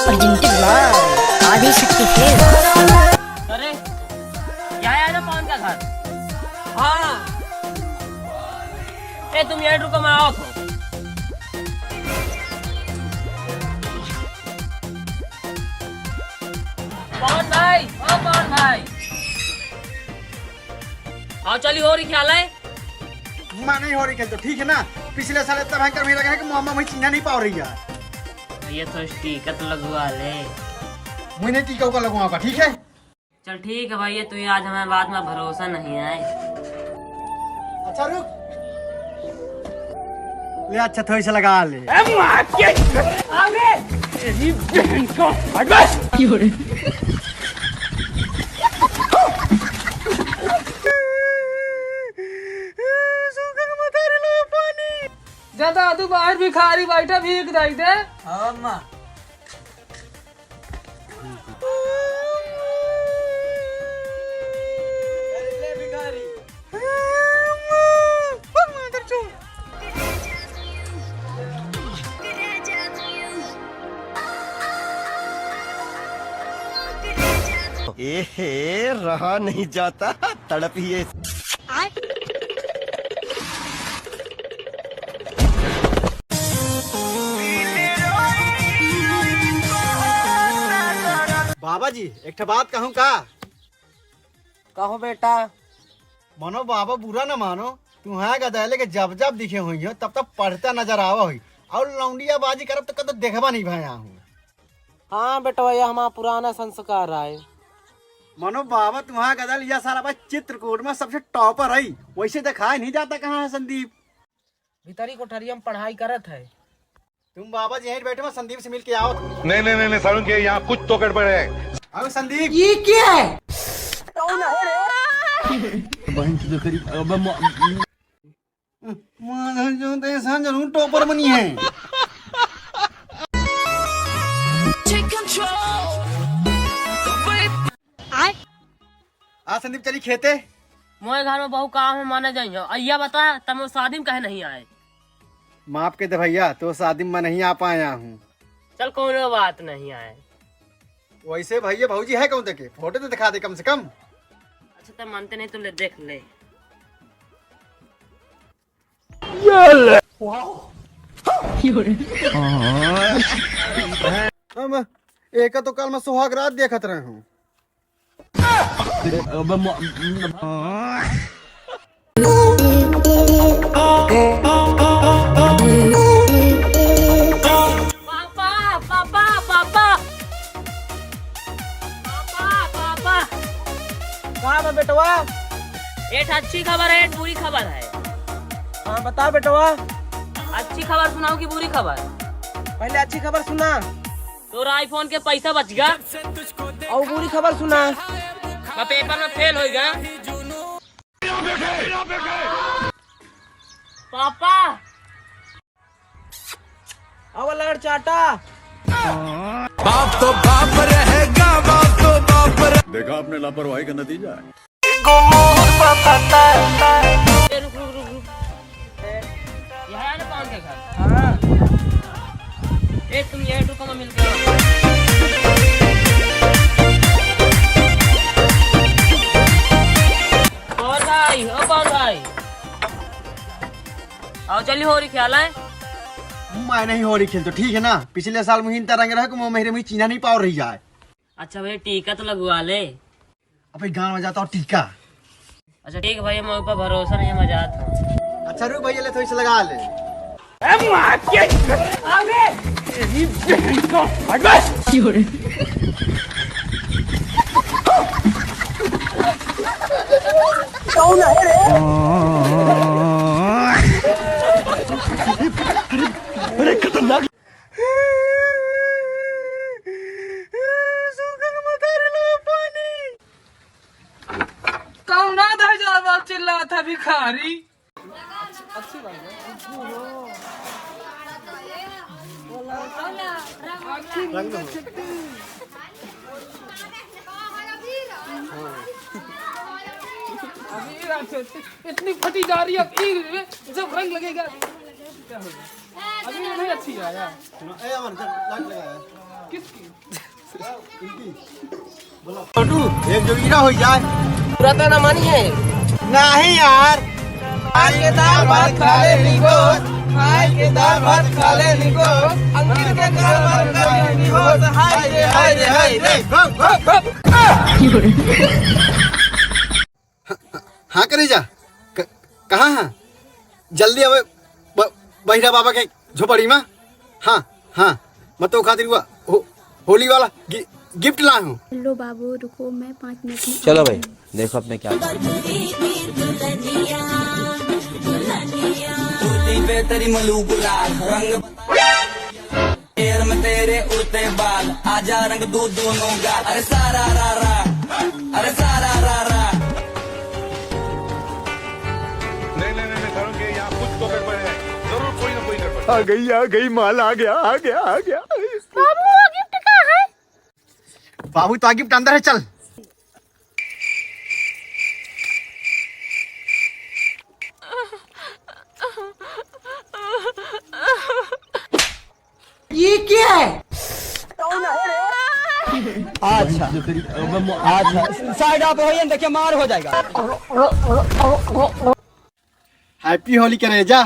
Presented by Adishakti film. अरे यहाँ है ना पवन का घर। हाँ ए तुम ये रुको, मैं आओ तो। पवन भाई, ओ पवन भाई, आओ चली हो रही ख्याल है। माँ नहीं हो रही खेल तो ठीक है ना। पिछले साल इतना भयंकर भी लगा है कि मोहम्मद वही चिन्ह नहीं पा रही है। ये तो टीका तो लगवा ले। मुझे टीका उका लगवाऊंगा, ठीक है। चल ठीक है भाई, तू आज हमें बात में भरोसा नहीं है। अच्छा रुक ले, अच्छा थोड़ी सा लगा ले। दादू बाहर भिखारी बैठा भीख दई दे। हाँ माँ एहे रहा नहीं जाता, तड़प ही है। बाबा जी एक बात कहूँ का? कहो बेटा। मानो बाबा बुरा न मानो, तुम्हारा गदैले के जब जब दिखे हुई हो तब तब पढ़ता नजर आवा हुई और लौंडिया बाजी करब तो कद देखबा नहीं भाया हूँ। हाँ बेटा भैया हमारा पुराना संस्कार है। मानो बाबा तुम्हारा गदल यह सारा बात चित्रकूट में सबसे टॉपर है, वैसे दिखाई नहीं जाता कहाँ है संदीप। भीतरी कोठरिया में पढ़ाई करत है। तुम बाबा जी यहीं बैठे, मैं संदीप से मिल के आओ। नहीं सारुण के यहाँ कुछ तो गड़बड़ है। अब संदीप ये क्या है? जरूर टॉपर बनी है। आ संदीप चली खेते। मोए घर में बहु काम है माने जाइए। अय्या बता तम शादी में कहे नहीं आए। माफ के दे भैया, तो शादी में नहीं आ पाया हूँ। चल कोनो बात नहीं आए। वैसे भैया भाऊजी है कौन देखे, फोटो तो दिखा दे कम से कम। अच्छा तो मानते नहीं तो ले देख ले। अब एक तो कल मैं सुहाग रात देखत रहे हूँ। पापा पापा पापा पापा कहाँ है बेटवा? एक अच्छी खबर है, एक बुरी खबर है। हाँ बता बेटवा। अच्छी खबर सुनाओ कि बुरी खबर? पहले अच्छी खबर सुना तोरा आईफोन के पैसा बच गया और बुरी खबर सुना। मैं पेपर में फेल हो गया। पापा अब लड़ चाटा। बाप तो बाप रहेगा, बाप तो बाप देखा आपने लापरवाही का नतीजा है। रुक रुक रुक रुक। यहाँ है ना पवन के घर। हाँ एक तुम ये रुको, मैं मिल के पवन भाई, ओ पवन भाई आओ चली हो रही ख्याल है। मैं नहीं हो रही खेल तो ठीक है ना। पिछले साल मुहिम तरंग रहा कि मेरे मुझे चिन्ह नहीं पा रही है। अच्छा भैया टीका तो लगवा ले। अब गाँव में जाता हूँ टीका। अच्छा ठीक है भैया, मैं ऊपर भरोसा नहीं है, मैं जाता हूँ। अच्छा रुक भैया ले थोड़ी सी लगा ले। अरे खतरनाक। कौन ना चिल्ला था भिखारी। अच्छी बात है। इतनी फटी जा रही है, जब रंग लगेगा क्या होगा? अभी नहीं अच्छी आया। छोटू एक जोगिरा हो जाए। पूरा तो ना मानिए। नहीं यार, आज के दाल भात खा ले निको, आज के दाल भात खा ले निको, अंकित के दाल भात खा ले निको, हाय रे हाय रे हाय रे। हाँ करे जा, कहाँ है? जल्दी अब बहिरा बाबा के झोपड़ी में। हाँ हाँ, मैं तो खातिर हुआ होली वाला गिफ्ट ला हूँ। लो बाबू रुको, मैं 5 मिनट में चलो भाई देखो अपने क्या तेरी मलू गुलाल रंग पैर में तेरे उड़ते बाल आजा रंग दो दोनों गाल अरे सारा रा रा अरे सारा रा रा। नहीं सारुण के यहाँ कुछ तो गड़बड़ है, जरूर कोई ना कोई गड़बड़। आ गई माल आ गया। बाबू वो गिफ्ट कहाँ है? बाबू तो गिफ्ट अंदर है, चल। ये क्या है? अच्छा साइड आप हो देखिए मार हो जाएगा। हैप्पी होली करे जा।